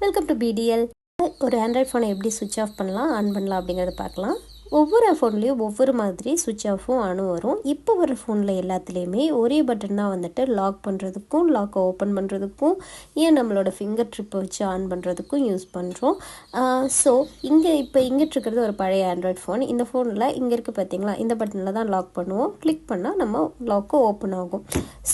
Welcome to PDL. ஒரு Android ஃபோனை எப்படி சுவிட்ச் ஆஃப் பண்ணலாம் ஆன் பண்ணலாம் அப்படிங்கிறத பார்க்கலாம். ஒவ்வொரு ஃபோன்லேயும் ஒவ்வொரு மாதிரி சுவிட்ச் ஆஃபும் ஆனும் வரும். இப்போ வர ஃபோனில் எல்லாத்துலேயுமே ஒரே பட்டன் தான் வந்துட்டு லாக் பண்ணுறதுக்கும் லாக்கை ஓப்பன் பண்ணுறதுக்கும் ஏன் நம்மளோட ஃபிங்கர் ட்ரிப்பை வச்சு ஆன் பண்ணுறதுக்கும் யூஸ் பண்ணுறோம். ஸோ இங்கே இருக்கிறது ஒரு பழைய ஆண்ட்ராய்ட் ஃபோன். இந்த ஃபோனில் இங்கே இருக்குது பார்த்தீங்களா, இந்த பட்டனில் தான் லாக் பண்ணுவோம். கிளிக் பண்ணால் நம்ம லாக்கு ஓப்பன் ஆகும்.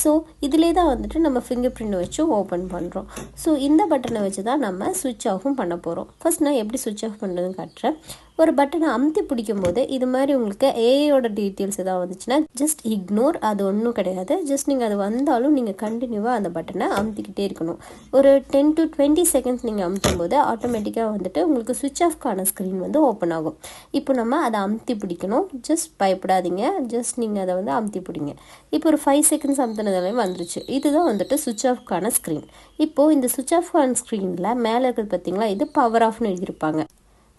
ஸோ இதிலே தான் வந்துட்டு நம்ம ஃபிங்கர் பிரிண்ட் வச்சு ஓப்பன் பண்ணுறோம். ஸோ இந்த பட்டனை வச்சு தான் நம்ம சுவிட்ச் ஆஃபும் பண்ண போகிறோம். ஃபர்ஸ்ட் நான் எப்படி சுவிட்ச் ஆஃப் பண்ணுறதுன்னு காட்டுறேன். ஒரு பட்டனை அமுத்தி பிடிக்கும் போது இது மாதிரி உங்களுக்கு ஏஐயோட டீட்டெயில்ஸ் எதாவது வந்துச்சுன்னா ஜஸ்ட் இக்னோர், அது ஒன்றும் கிடையாது. ஜஸ்ட் நீங்கள் அது வந்தாலும் நீங்கள் கண்டினியூவாக அந்த பட்டனை அமுத்திக்கிட்டே இருக்கணும். ஒரு 10 to 20 செகண்ட்ஸ் நீங்கள் அமுத்தும் போது ஆட்டோமேட்டிக்காக வந்துட்டு உங்களுக்கு சுவிட்ச் ஆஃப்கான ஸ்க்ரீன் வந்து ஓப்பன் ஆகும். இப்போ நம்ம அதை அமுத்தி பிடிக்கணும். ஜஸ்ட் பயப்படாதீங்க, ஜஸ்ட் நீங்கள் அதை வந்து அமுத்தி பிடிங்க. இப்போ ஒரு 5 செகண்ட்ஸ் அமுத்தினதுலேயும் வந்துருச்சு. இதுதான் வந்துட்டு சுவிட்ச் ஆஃப்கான ஸ்க்ரீன். இப்போது இந்த சுவிட்ச் ஆஃப்கான ஸ்க்ரீனில் மேலே இருக்கிறது பார்த்தீங்களா, இது பவர் ஆஃப்னு எழுதியிருப்பாங்க.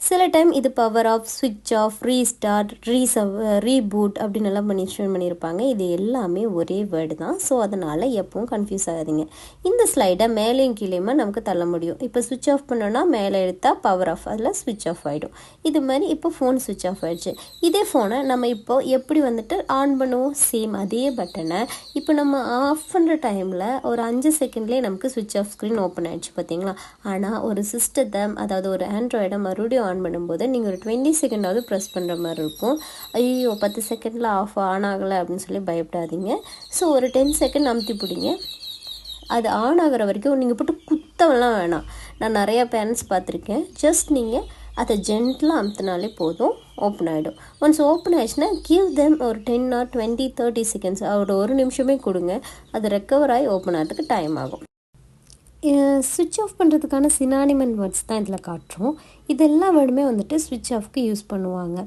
சில டைம் இது பவர் ஆஃப், ஸ்விட்ச் ஆஃப், ரீஸ்டார்ட், ரீபூட் அப்படின்னு எல்லாம் பண்ணியிருப்பாங்க. இது எல்லாமே ஒரே வேர்டு தான். ஸோ அதனால் எப்பவும் கன்ஃபியூஸ் ஆகாதீங்க. இந்த ஸ்லைடை மேலேயும் கீழேயுமா நமக்கு தள்ள முடியும். இப்போ சுவிட்ச் ஆஃப் பண்ணோன்னா மேலே எடுத்தால் பவர் ஆஃப், அதில் ஸ்விட்ச் ஆஃப் ஆகிடும். இது மாதிரி இப்போ ஃபோன் சுவிட்ச் ஆஃப் ஆகிடுச்சு. இதே ஃபோனை நம்ம இப்போ எப்படி வந்துட்டு ஆன் பண்ணுவோம், சேம் அதே பட்டனை இப்போ நம்ம ஆஃப் பண்ணுற டைமில் ஒரு 5 செகண்ட்லேயே நமக்கு சுவிட்ச் ஆஃப் ஸ்க்ரீன் ஓப்பன் ஆகிடுச்சு பார்த்தீங்களா. ஆனால் ஒரு சிஸ்டத்தை, அதாவது ஒரு ஆண்ட்ராய்டை மறுபடியும் ஆன் பண்ணும்போது நீங்கள் ஒரு 20 செகண்டாவது ப்ரெஸ் பண்ணுற மாதிரி இருக்கும். ஐயோ 10 செகண்டில் ஆன் ஆகலை அப்படின்னு சொல்லி பயப்படாதீங்க. ஸோ ஒரு 10 செகண்ட் அமுத்தி பிடிங்க. அது ஆன் ஆகிற வரைக்கும் நீங்கள் போட்டு குத்தவெல்லாம் வேணாம். நான் நிறையா பேரண்ட்ஸ் பார்த்துருக்கேன். ஜஸ்ட் நீங்கள் அதை ஜென்டலாக அமுத்தினாலே போதும், ஓப்பன் ஆகிடும். ஒன்ஸ் ஓப்பன் ஆகிடுச்சுன்னா கிவ் தெம் ஒரு 10 or 20, 30 செகண்ட்ஸ், ஒரு நிமிஷமே கொடுங்க. அது ரெக்கவர் ஆகி ஓப்பன் ஆகிறதுக்கு டைம் ஆகும். சுவிட்ச் ஆஃப் பண்ணுறதுக்கான சினானிமன் வேர்ட்ஸ் தான் இதில் காட்டுறோம். இது எல்லா வேர்டுமே வந்துட்டு சுவிட்ச் ஆஃப்க்கு யூஸ் பண்ணுவாங்க.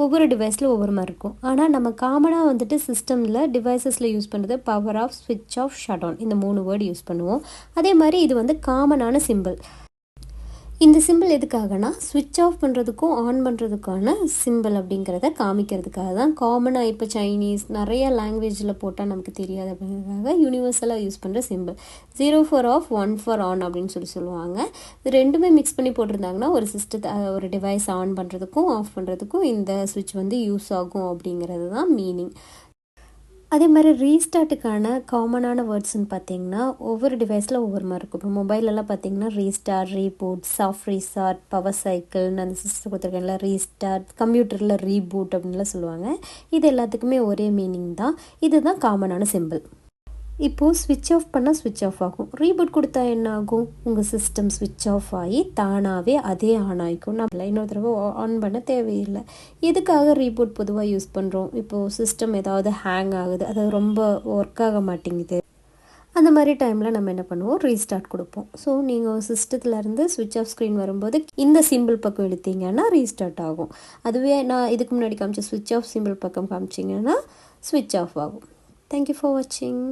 ஒவ்வொரு டிவைஸில் ஒவ்வொரு மாதிரி இருக்கும். ஆனால் நம்ம காமனாக வந்துட்டு சிஸ்டமில் டிவைசஸில் யூஸ் பண்ணுறது பவர் ஆஃப், ஸ்விட்ச் ஆஃப், ஷட் டவுன், இந்த 3 வேர்டு யூஸ் பண்ணுவோம். அதே மாதிரி இது வந்து காமனான சிம்பிள். இந்த சிம்பிள் எதுக்காகனா சுவிட்ச் ஆஃப் பண்ணுறதுக்கும் ஆன் பண்ணுறதுக்கான சிம்பிள் அப்படிங்கிறத காமிக்கிறதுக்காக தான். காமனாக இப்போ சைனீஸ் நிறைய லாங்குவேஜில் போட்டால் நமக்கு தெரியாது அப்படிங்கிறதுக்காக யூனிவர்சலாக யூஸ் பண்ணுற simple. 0 for off, 1 for on அப்படின்னு சொல்லுவாங்க. இது ரெண்டுமே மிக்ஸ் பண்ணி போட்டிருந்தாங்கன்னா ஒரு சிஸ்டத்தை, ஒரு டிவைஸ் ஆன் பண்ணுறதுக்கும் ஆஃப் பண்ணுறதுக்கும் இந்த சுவிட்ச் வந்து யூஸ் ஆகும் அப்படிங்கிறது தான் மீனிங். அதே மாதிரி ரீஸ்டார்ட்டுக்கான காமனான வேர்ட்ஸ்ன்னு பார்த்தீங்கன்னா ஒவ்வொரு டிவைஸில் ஒவ்வொரு மாதிரி இருக்கும். இப்போ மொபைலெல்லாம் பார்த்தீங்கன்னா restart, reboot, soft restart, power சைக்கிள்னு அந்த சிஸ்டம் கொடுத்துருக்கேன்ல ரீஸ்டார்ட், கம்ப்யூட்டரில் ரீபூட் அப்படின்லாம் சொல்லுவாங்க. இது எல்லாத்துக்குமே ஒரே மீனிங் தான். இதுதான் காமனான சிம்பிள். இப்போது ஸ்விட்ச் ஆஃப் பண்ணால் ஸ்விட்ச் ஆஃப் ஆகும். ரீபூட் கொடுத்தா என்ன ஆகும், உங்கள் சிஸ்டம் ஸ்விட்ச் ஆஃப் ஆகி தானாகவே அதே ஆன் ஆகிக்கும். நம்ம இன்னொரு தடவை ஆன் பண்ண தேவையில்லை. எதுக்காக ரீபூட் பொதுவாக யூஸ் பண்ணுறோம், இப்போது சிஸ்டம் ஏதாவது ஹேங் ஆகுது, அது ரொம்ப ஒர்க் ஆக மாட்டேங்குது, அந்த மாதிரி டைமில் நம்ம என்ன பண்ணுவோம், ரீஸ்டார்ட் கொடுப்போம். ஸோ நீங்கள் சிஸ்டத்துலேருந்து ஸ்விட்ச் ஆஃப் ஸ்க்ரீன் வரும்போது இந்த சிம்பிள் பக்கம் எடுத்தீங்கன்னா ரீஸ்டார்ட் ஆகும். அதுவே நான் இதுக்கு முன்னாடி காமிச்ச ஸ்விட்ச் ஆஃப் சிம்பிள் பக்கம் காமிச்சிங்கன்னா ஸ்விட்ச் ஆஃப் ஆகும். தேங்க்யூ ஃபார் வாட்சிங்.